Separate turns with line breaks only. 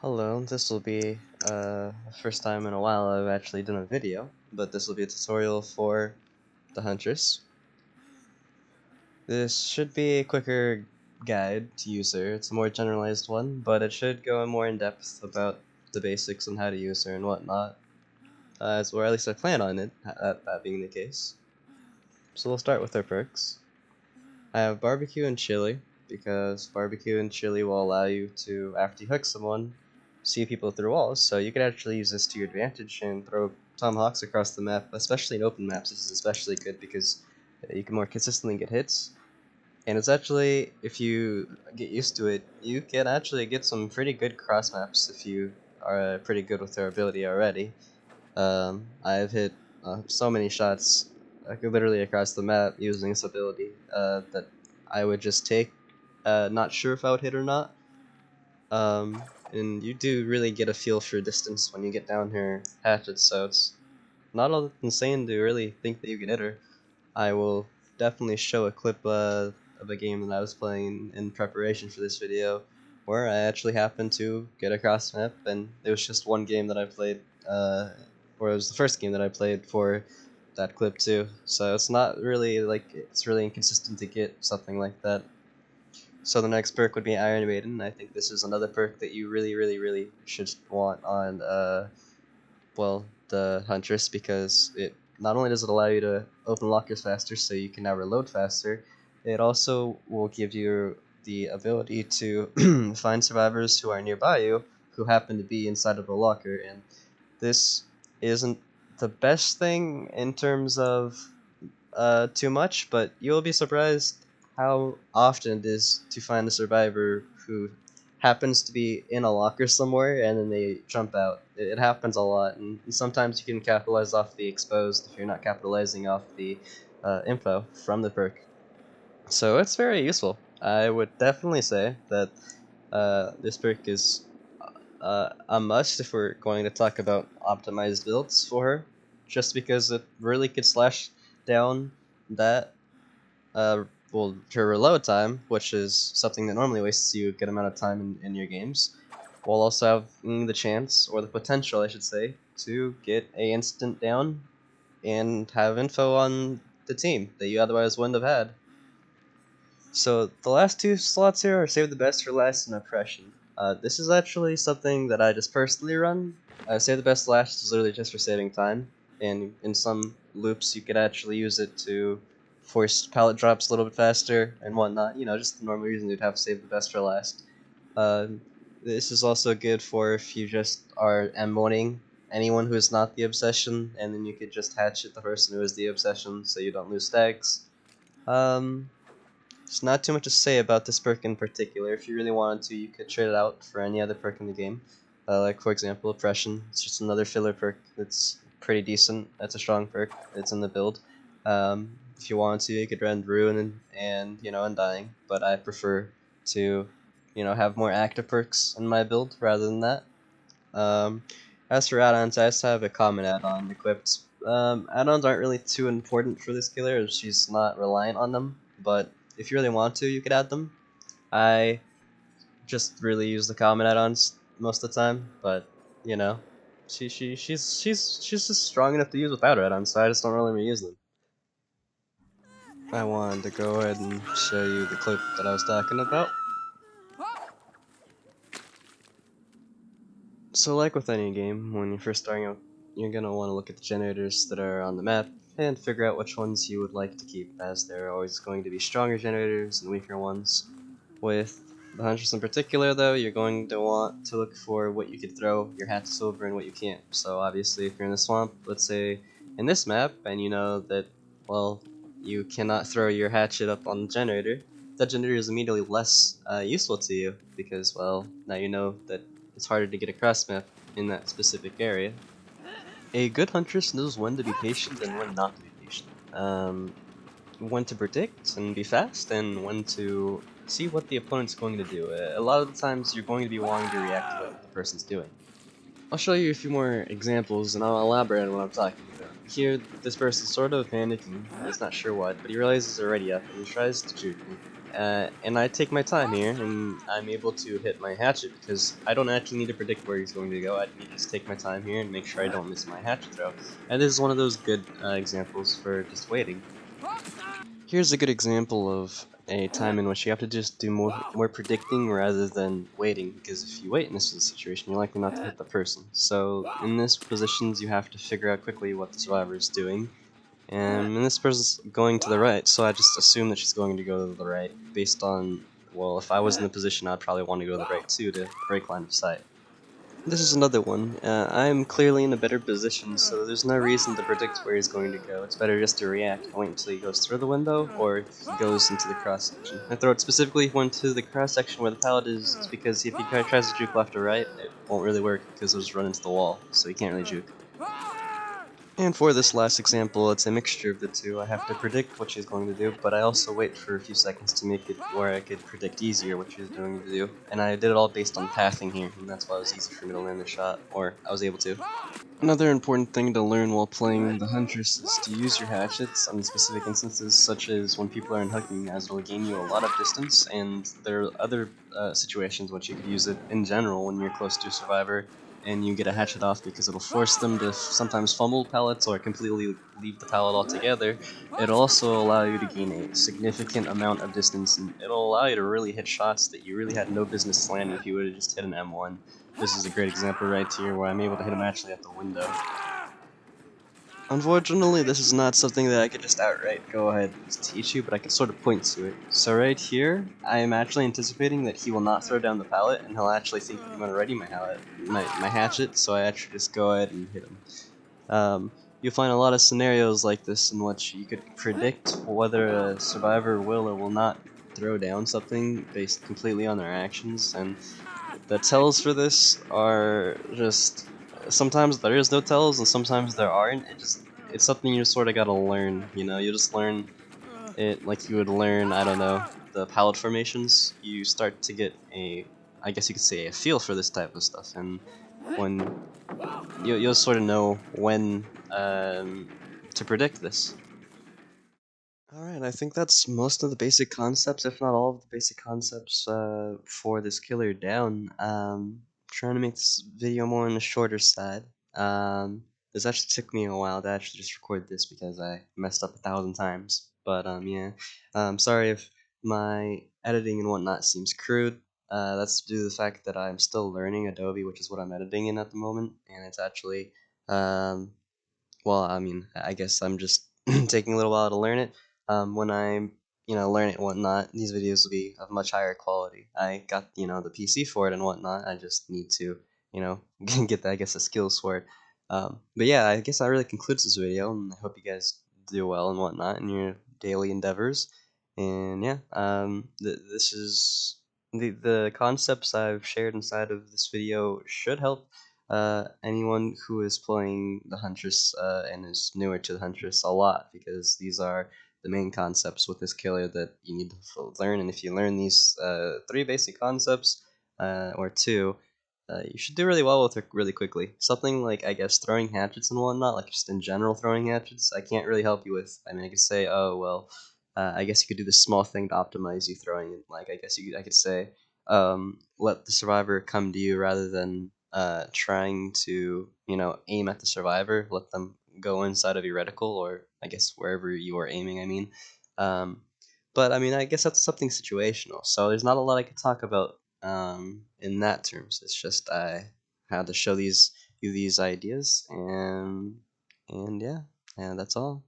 Hello, this will be the first time in a while I've actually done a video, but this will be a tutorial for the Huntress. This should be a quicker guide to use her. It's a more generalized one, but it should go more in depth about the basics on how to use her and whatnot. Or at least I plan on it, that being the case. So we'll start with her perks. I have barbecue and chili, because barbecue and chili will allow you to, after you hook someone, see people through walls, so you could actually use this to your advantage and throw tomahawks across the map, especially in open maps. This is especially good because you can more consistently get hits, and it's actually, if you get used to it, you can actually get some pretty good cross maps if you are pretty good with their ability already. I've hit so many shots literally across the map using this ability that I would just take, not sure if I would hit or not. And you do really get a feel for distance when you get down her hatchets, so it's not all that insane to really think that you can hit her. I will definitely show a clip of a game that I was playing in preparation for this video, where I actually happened to get across the map, and it was just one game that I played, or it was the first game that I played for that clip too. So it's not really like it's really inconsistent to get something like that. So the next perk would be Iron Maiden. I think this is another perk that you really should want on well, the Huntress, because it not only does it allow you to open lockers faster, so you can now reload faster, it also will give you the ability to find survivors who are nearby you who happen to be inside of a locker. And this isn't the best thing in terms of too much, but you'll be surprised how often it is to find a survivor who happens to be in a locker somewhere and then they jump out. It happens a lot, and sometimes you can capitalize off the exposed if you're not capitalizing off the info from the perk. So it's very useful. I would definitely say that this perk is a must if we're going to talk about optimized builds for her, just because it really could slash down that uh, her reload time, which is something that normally wastes you a good amount of time in your games, while also having the chance, or the potential I should say, to get a instant down and have info on the team that you otherwise wouldn't have had. So the last two slots here are Save the Best for Last and Oppression. This is actually something that I just personally run. Save the Best Last is literally just for saving time, and in some loops you could actually use it to force pallet drops a little bit faster and whatnot. You know, just the normal reason you'd have Save the Best for Last. Uh, this is also good for if you just are M1ing anyone who is not the obsession, and then you could just hatchet the person who is the obsession so you don't lose stacks. Um, there's not too much to say about this perk in particular. If you really wanted to, you could trade it out for any other perk in the game. Like, for example, Oppression. It's just another filler perk that's pretty decent. That's a strong perk. It's in the build. If you wanted to, you could run Ruin and Undying, but I prefer to, have more active perks in my build rather than that. Um, as for add-ons, I just have a common add-on equipped. Add-ons aren't really too important for this killer, as she's not reliant on them, but if you really want to, you could add them. I just really use the common add-ons most of the time, but you know, she's just strong enough to use without her add-ons, so I just don't really use them. I wanted to go ahead and show you the clip that I was talking about. So like with any game, when you're first starting out, you're going to want to look at the generators that are on the map and figure out which ones you would like to keep, as there are always going to be stronger generators and weaker ones. With the Huntress in particular, though, you're going to want to look for what you could throw your hatches over and what you can't. So obviously, if you're in the swamp, let's say in this map, and you know that, well, you cannot throw your hatchet up on the generator, that generator is immediately less useful to you, because, well, now you know that it's harder to get across map in that specific area. A good Huntress knows when to be patient and when not to be patient. When to predict and be fast, and when to see what the opponent's going to do. A lot of the times you're going to be wanting to react to what the person's doing. I'll show you a few more examples and I'll elaborate on what I'm talking about. Here, this person's sort of panicking, he's not sure what, but he realizes he's already up and he tries to juke me. and I take my time here, and I'm able to hit my hatchet because I don't actually need to predict where he's going to go. I need to just take my time here and make sure I don't miss my hatchet throw. And this is one of those good examples for just waiting. Here's a good example of a time in which you have to just do more predicting rather than waiting, because if you wait in this situation, you're likely not to hit the person. So in this positions, you have to figure out quickly what the survivor is doing. And this person's going to the right, so I just assume that she's going to go to the right based on, well, if I was in the position, I'd probably want to go to the right too to break line of sight. This is another one. I'm clearly in a better position, so there's no reason to predict where he's going to go. It's better just to react and wait until he goes through the window, or if he goes into the cross section. I throw it specifically went to the cross section where the pallet is because if he tries to juke left or right, it won't really work because it'll just run into the wall, so he can't really juke. And for this last example, it's a mixture of the two. I have to predict what she's going to do, but I also wait for a few seconds to make it where I could predict easier what she's going to do. And I did it all based on pathing here, and that's why it was easy for me to land the shot, or I was able to. Another important thing to learn while playing the Huntress is to use your hatchets on specific instances, such as when people are in hugging, as it will gain you a lot of distance, and there are other situations which you could use it in general when you're close to a survivor and you get a hatchet off because it'll force them to sometimes fumble pallets or completely leave the pallet altogether. It'll also allow you to gain a significant amount of distance, and it'll allow you to really hit shots that you really had no business landing if you would have just hit an M1. This is a great example right here where I'm able to hit him actually at the window. Unfortunately, this is not something that I could just outright go ahead and teach you, but I can sort of point to it. So right here, I am actually anticipating that he will not throw down the pallet, and he'll actually think that I'm going to ready my hatchet, so I actually just go ahead and hit him. You'll find a lot of scenarios like this in which you could predict whether a survivor will or will not throw down something based completely on their actions, and the tells for this are just sometimes there is no tells and sometimes there aren't. It's something you sort of gotta learn. You know, you just learn it like you would learn, I don't know, the palette formations. You start to get I guess you could say, a feel for this type of stuff, and when you'll sort of know when to predict this. Alright, I think that's most of the basic concepts, if not all of the basic concepts for this killer down. Trying to make this video more on the shorter side. This actually took me a while to actually just record this because I messed up 1,000 times. But yeah, sorry if my editing and whatnot seems crude. That's due to the fact that I'm still learning Adobe, which is what I'm editing in at the moment, and it's actually well, I mean, I guess I'm just taking a little while to learn it. When I, learn it and whatnot, these videos will be of much higher quality. I got, the PC for it and whatnot. I just need to, you know, get, I guess, the skills for it. But yeah, I guess that really concludes this video, and I hope you guys do well and whatnot in your daily endeavors. And yeah, this is the concepts I've shared inside of this video should help anyone who is playing the Huntress and is newer to the Huntress a lot, because these are the main concepts with this killer that you need to learn. And if you learn these three basic concepts, or two, you should do really well with it really quickly. Something like, I guess, throwing hatchets and whatnot, like just in general throwing hatchets, I can't really help you with. I mean, I could say, oh, well, I guess you could do this small thing to optimize you throwing it. Like, I could say, let the survivor come to you rather than trying to, aim at the survivor. Let them go inside of your reticle, or I guess wherever you are aiming. I mean, um, but I mean, I guess that's something situational. So there's not a lot I could talk about in that terms. It's just I had to show you these ideas, and yeah, and that's all.